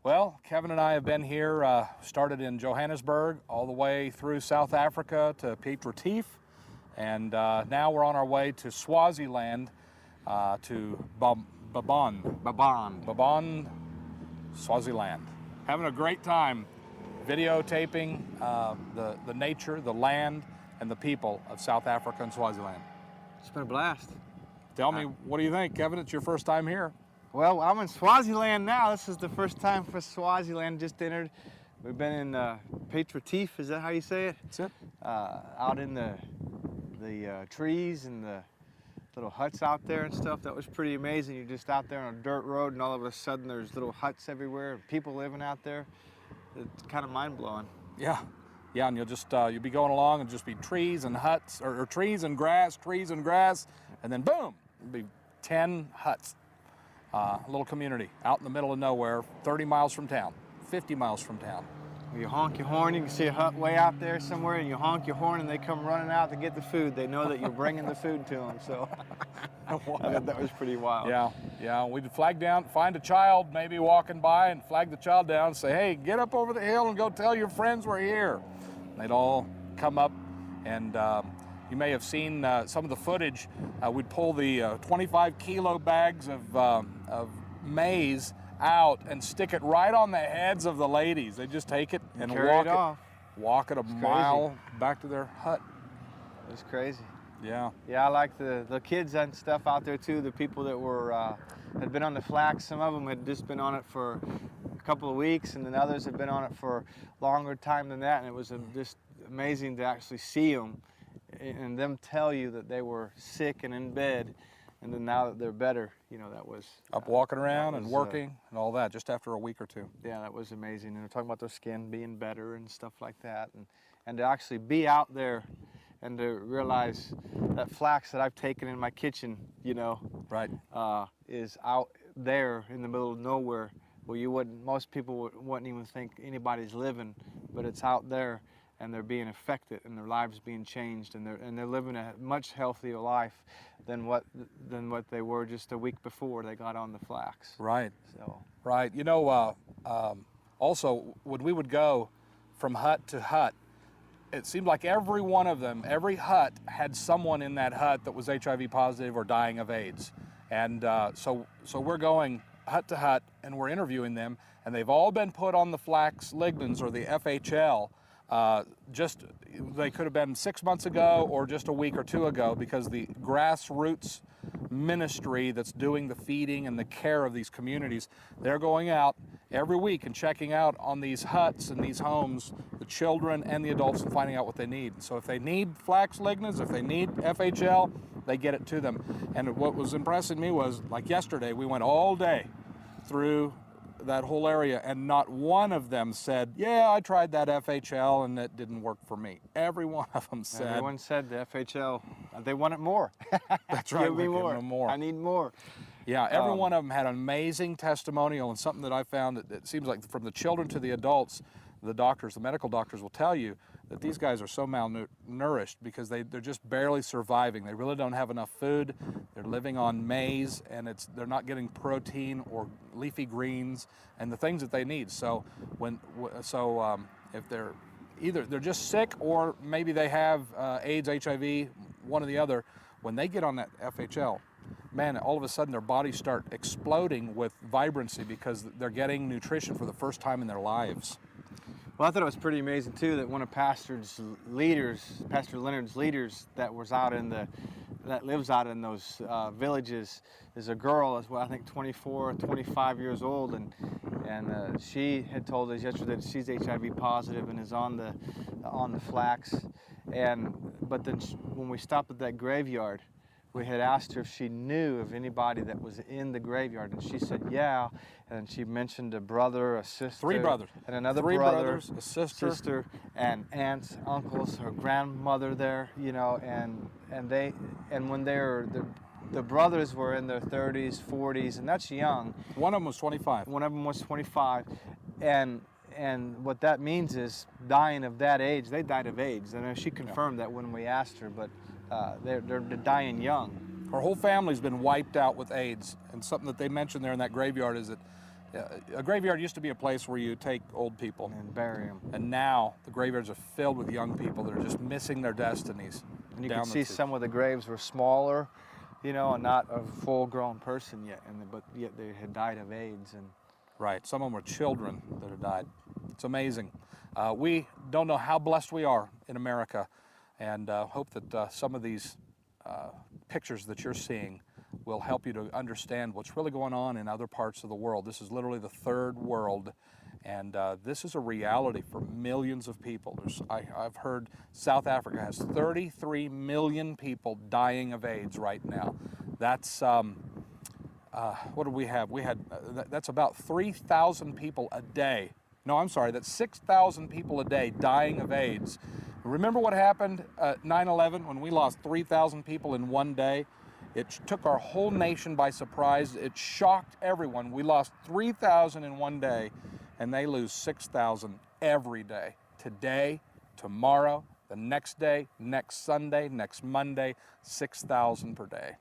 Well, Kevin and I have been here, started in Johannesburg, all the way through South Africa to Piet Retief, and now we're on our way to Swaziland, to Babon, Swaziland. Having a great time videotaping the nature, the land, and the people of South Africa and Swaziland. It's been a blast. Tell me, what do you think, Kevin? It's your first time here. Well, I'm in Swaziland now. This is the first time for Swaziland. Just entered. We've been in Piet Retief, is that how you say it? That's it. Out in the trees and the little huts out there and stuff. That was pretty amazing. You're just out there on a dirt road, and all of a sudden there's little huts everywhere and people living out there. It's kind of mind-blowing. Yeah, and you'll just you'll be going along and just be trees and huts, or trees and grass, and then boom, it'll be 10 huts. A little community out in the middle of nowhere, 30 miles from town, 50 miles from town. You honk your horn, you can see a hut way out there somewhere, and you honk your horn and they come running out to get the food. They know that you're bringing the food to them, so I thought that was pretty wild. Yeah, we'd flag down, find a child maybe walking by and flag the child down and say, hey, get up over the hill and go tell your friends we're here. And they'd all come up, and you may have seen some of the footage. We'd pull the 25-kilo bags of maize out and stick it right on the heads of the ladies. They just take it and walk it a mile back to their hut. It's crazy. Yeah. Yeah, I like the kids and stuff out there too. The people that were had been on the Flax. Some of them had just been on it for a couple of weeks, and then others had been on it for longer time than that. And it was just amazing to actually see them and them tell you that they were sick and in bed. And then now that they're better, you know, that was... Up walking around and working and all that, just after a week or two. Yeah, that was amazing. And they're talking about their skin being better and stuff like that. And to actually be out there and to realize that flax that I've taken in my kitchen, you know, right, is out there in the middle of nowhere where most people wouldn't even think anybody's living, but it's out there. And they're being affected, and their lives being changed, and they're living a much healthier life than what they were just a week before they got on the Flax. Right. So. Right. You know, also when we would go from hut to hut, it seemed like every one of them, every hut had someone in that hut that was HIV positive or dying of AIDS, and so we're going hut to hut, and we're interviewing them, and they've all been put on the Flax Lignans or the FHL. They could have been 6 months ago or just a week or two ago, because the grassroots ministry that's doing the feeding and the care of these communities, they're going out every week and checking out on these huts and these homes, the children and the adults, and finding out what they need. So if they need Flax Lignans, if they need FHL, they get it to them. And what was impressing me was, like yesterday, we went all day through that whole area, and not one of them said, yeah, I tried that FHL and it didn't work for me. Every one of them said. Everyone said the FHL, they wanted more. That's right. Give me more. I need more. Yeah, every one of them had an amazing testimonial, and something that I found that it seems like from the children to the adults, the doctors, the medical doctors will tell you that these guys are so malnourished because they're just barely surviving. They really don't have enough food. They're living on maize, and they're not getting protein or leafy greens and the things that they need. So if they're just sick, or maybe they have AIDS, HIV, one or the other, when they get on that FHL, man, all of a sudden their bodies start exploding with vibrancy because they're getting nutrition for the first time in their lives. Well, I thought it was pretty amazing too that one of Pastor Leonard's leaders that lives out in those villages is a girl, as well, I think 24 or 25 years old, and she had told us yesterday that she's HIV positive and is on the Flax, but then when we stopped at that graveyard, we had asked her if she knew of anybody that was in the graveyard, and she said yeah, and she mentioned a brother, a sister, 3 brothers, and another three brother, brothers, a sister, and aunts, uncles, her grandmother there, you know, and when the brothers were in their 30s, 40s, and that's young. One of them was 25. One of them was 25, and what that means is dying of that age. They died of AIDS, and she confirmed that when we asked her, but they're dying young. Her whole family's been wiped out with AIDS, and something that they mentioned there in that graveyard is that A graveyard used to be a place where you take old people, And bury them. and now the graveyards are filled with young people that are just missing their destinies. And you down can the see tubes. some of the graves were smaller, you know, and not a full-grown person yet, but yet they had died of AIDS. And Right, some of them were children that had died. It's amazing. We don't know how blessed we are in America, and hope that some of these pictures that you're seeing will help you to understand what's really going on in other parts of the world. This is literally the third world, and this is a reality for millions of people. I've heard South Africa has 33 million people dying of AIDS right now. That's what do we have? We had that's about 3,000 people a day. No, I'm sorry, that's 6,000 people a day dying of AIDS. Remember what happened at 9/11 when we lost 3,000 people in one day? It took our whole nation by surprise. It shocked everyone. We lost 3,000 in one day, and they lose 6,000 every day. Today, tomorrow, the next day, next Sunday, next Monday, 6,000 per day.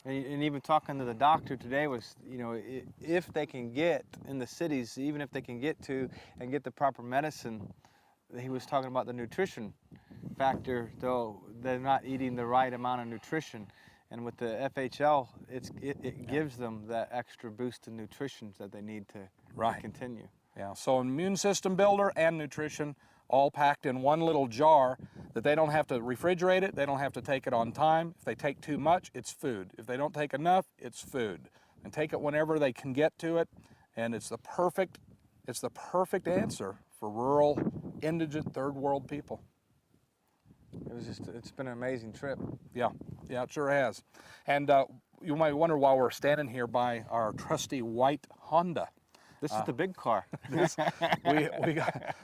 And even talking to the doctor today was, you know, if they can get in the cities, even if they can get to and get the proper medicine, he was talking about the nutrition factor, though they're not eating the right amount of nutrition. And with the FHL, it gives them that extra boost in nutrition that they need to continue. Yeah, so immune system builder and nutrition all packed in one little jar that they don't have to refrigerate it, they don't have to take it on time. If they take too much, it's food. If they don't take enough, it's food. And take it whenever they can get to it, and it's the perfect answer for rural, indigent, third world people. It's been an amazing trip. Yeah, it sure has. And you might wonder why we're standing here by our trusty white Honda. This is the big car. we got,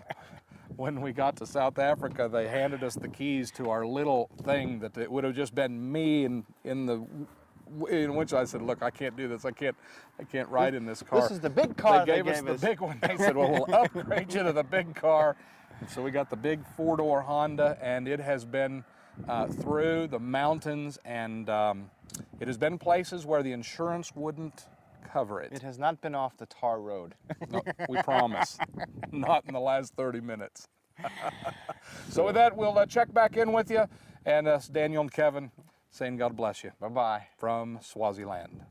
when we got to South Africa, they handed us the keys to our little thing that it would have just been me in which I said, look, I can't do this. I can't ride in this car. This is the big car they gave us the big one. They said, well, we'll upgrade you to the big car. So we got the big four-door Honda, and it has been through the mountains, and it has been places where the insurance wouldn't cover it. It has not been off the tar road. No, we promise. Not in the last 30 minutes. So with that, we'll check back in with you, and Daniel and Kevin saying God bless you. Bye-bye. From Swaziland.